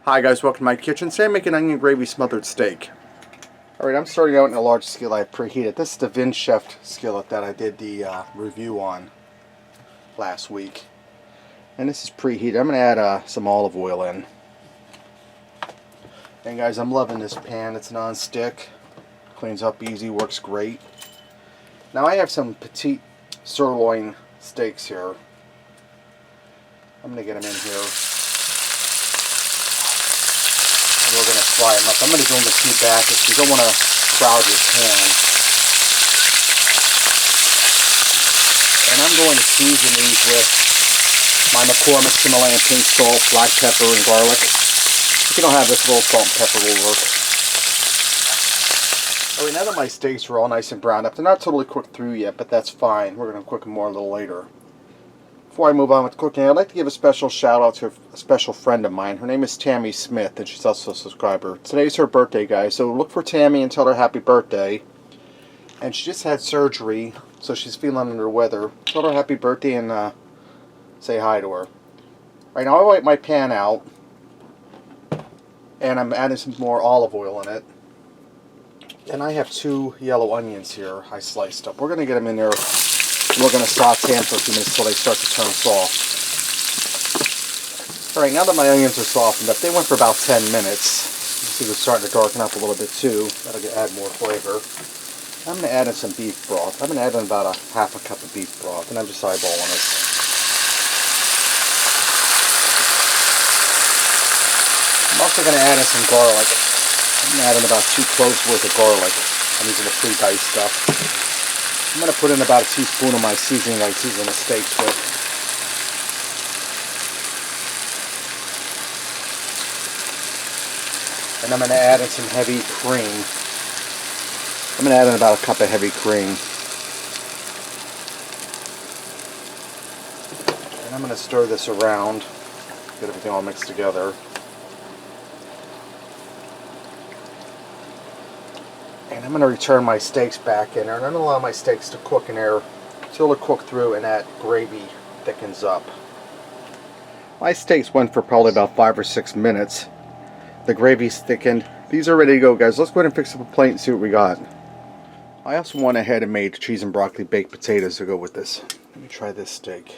Hi guys, welcome to my kitchen. Today I'm making onion gravy smothered steak. Alright, I'm starting out in a large skillet I preheated. This is the Vin Chef skillet that I did the review on last week. And this is preheated. I'm going to add some olive oil in. And guys, I'm loving this pan. It's non-stick. Cleans up easy, works great. Now I have some petite sirloin steaks here. I'm going to get them in here. We're going to fry them up. I'm going to do them in 2 batches. You don't want to crowd your pan. And I'm going to season these with my McCormick's Himalayan pink salt, black pepper, and garlic. If you don't have this, little salt and pepper will work. Alright, now that my steaks are all nice and browned up, they're not totally cooked through yet, but that's fine. We're going to cook them more a little later. Before I move on with cooking, I'd like to give a special shout out to a special friend of mine. Her name is Tammy Smith, and she's also a subscriber. Today's her birthday, guys, so look for Tammy and tell her happy birthday. And she just had surgery, so she's feeling under the weather. Tell her happy birthday and say hi to her. Right now I wipe my pan out, and I'm adding some more olive oil in it. And I have 2 yellow onions here I sliced up. We're going to get them in there. We're going to saute them for a few minutes until they start to turn soft. Alright, now that my onions are softened up, they went for about 10 minutes. You see they're starting to darken up a little bit too. That'll add more flavor. I'm going to add in some beef broth. I'm going to add in about a half a cup of beef broth, and I'm just eyeballing this. I'm also going to add in some garlic. I'm going to add in about 2 cloves worth of garlic. I'm using the pre-diced stuff. I'm going to put in about a teaspoon of my seasoning I season the steaks with. And I'm going to add in some heavy cream. I'm going to add in about a cup of heavy cream. And I'm going to stir this around, get everything all mixed together. And I'm going to return my steaks back in there, and I'm going to allow my steaks to cook in there until they're cooked through and that gravy thickens up. My steaks went for probably about 5 or 6 minutes. The gravy's thickened. These are ready to go, guys. Let's go ahead and fix up a plate and see what we got. I also went ahead and made cheese and broccoli baked potatoes to go with this. Let me try this steak.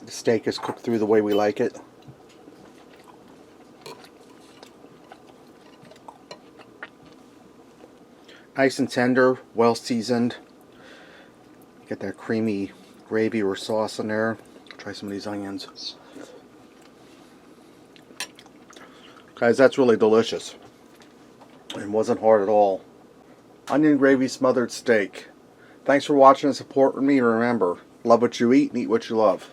The steak is cooked through the way we like it. Nice and tender, well seasoned. Get that creamy gravy or sauce in there. Try some of these onions. Guys, that's really delicious. It wasn't hard at all. Onion gravy smothered steak. Thanks for watching and supporting me. Remember, love what you eat and eat what you love.